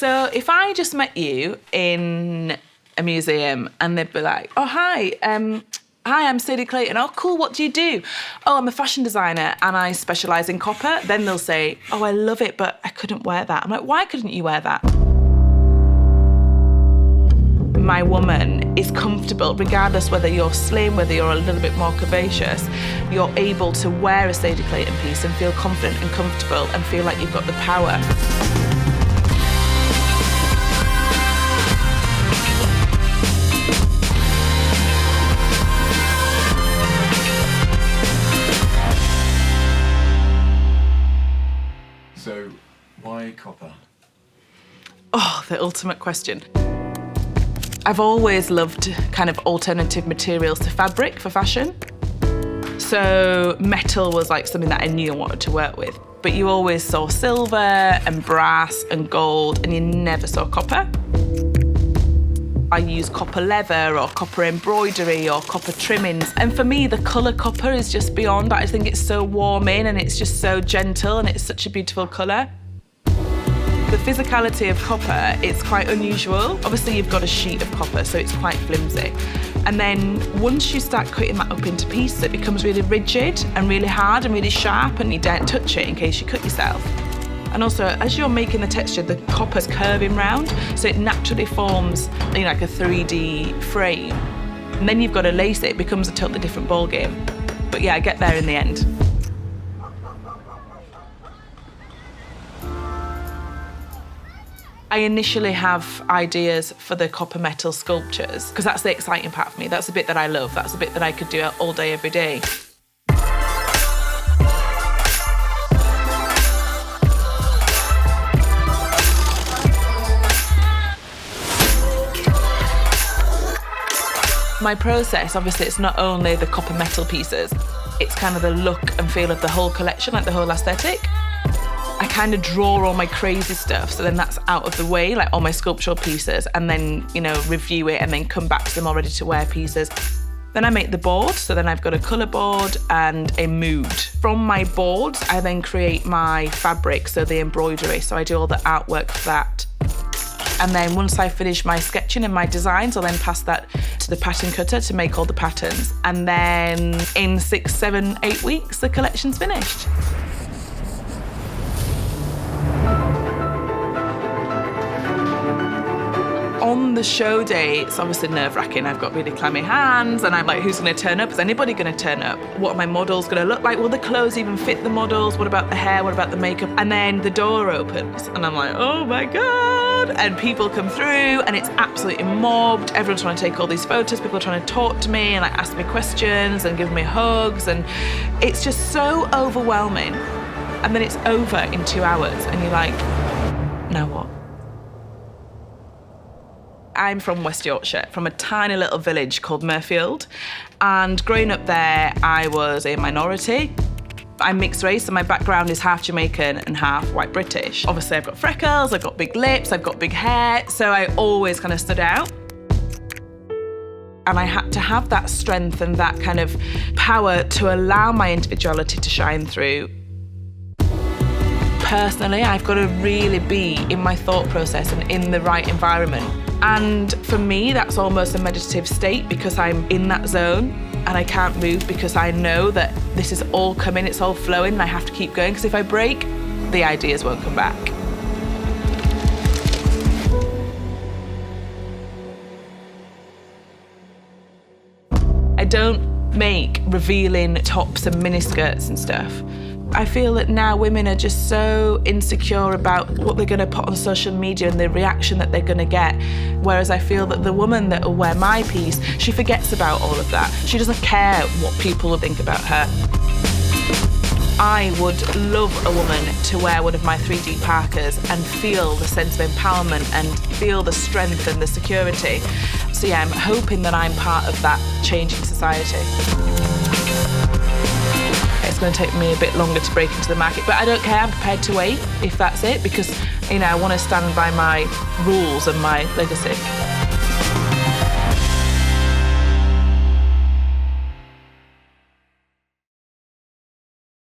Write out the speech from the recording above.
So if I just met you in a museum and they'd be like, oh, hi, I'm Sadie Clayton. Oh, cool, what do you do? Oh, I'm a fashion designer and I specialise in copper. Then they'll say, oh, I love it, but I couldn't wear that. I'm like, why couldn't you wear that? My woman is comfortable, regardless whether you're slim, whether you're a little bit more curvaceous, you're able to wear a Sadie Clayton piece and feel confident and comfortable and feel like you've got the power. So, why copper? Oh, the ultimate question. I've always loved kind of alternative materials to fabric for fashion. So metal was like something that I knew I wanted to work with. But you always saw silver and brass and gold, and you never saw copper. I use copper leather or copper embroidery or copper trimmings. And for me, the colour copper is just beyond. I think it's so warming and it's just so gentle and it's such a beautiful colour. The physicality of copper, it's quite unusual. Obviously, you've got a sheet of copper, so it's quite flimsy. And then once you start cutting that up into pieces, it becomes really rigid and really hard and really sharp, and you don't touch it in case you cut yourself. And also, as you're making the texture, the copper's curving round, so it naturally forms like a 3D frame. And then you've got to lace it, it becomes a totally different ballgame. But yeah, I get there in the end. I initially have ideas for the copper metal sculptures because that's the exciting part for me. That's the bit that I love. That's the bit that I could do all day, every day. My process, obviously, it's not only the copper metal pieces, it's kind of the look and feel of the whole collection, like the whole aesthetic. I kind of draw all my crazy stuff, so then that's out of the way, like all my sculptural pieces, and then, review it and then come back to them all ready to wear pieces. Then I make the board, so then I've got a colour board and a mood. From my boards, I then create my fabric, so the embroidery, so I do all the artwork for that. And then once I finish my sketching and my designs, I'll then pass that to the pattern cutter to make all the patterns. And then in 6, 7, 8 weeks, the collection's finished. On the show day, it's obviously nerve-wracking. I've got really clammy hands and I'm like, who's gonna turn up? Is anybody gonna turn up? What are my models gonna look like? Will the clothes even fit the models? What about the hair? What about the makeup? And then the door opens and I'm like, oh my God. And people come through and it's absolutely mobbed. Everyone's trying to take all these photos. People are trying to talk to me and ask me questions and give me hugs. And it's just so overwhelming. And then it's over in 2 hours and you're like, now what? I'm from West Yorkshire, from a tiny little village called Murfield. And growing up there, I was a minority. I'm mixed race, and my background is half Jamaican and half white British. Obviously, I've got freckles, I've got big lips, I've got big hair, so I always kind of stood out. And I had to have that strength and that kind of power to allow my individuality to shine through. Personally, I've got to really be in my thought process and in the right environment. And for me, that's almost a meditative state because I'm in that zone and I can't move because I know that this is all coming, it's all flowing, and I have to keep going because if I break, the ideas won't come back. I don't make revealing tops and miniskirts and stuff. I feel that now women are just so insecure about what they're going to put on social media and the reaction that they're going to get. Whereas I feel that the woman that will wear my piece, she forgets about all of that. She doesn't care what people will think about her. I would love a woman to wear one of my 3D parkas and feel the sense of empowerment and feel the strength and the security. So yeah, I'm hoping that I'm part of that change in society. It's going to take me a bit longer to break into the market, but I don't care, I'm prepared to wait if that's it, because I want to stand by my rules and my legacy.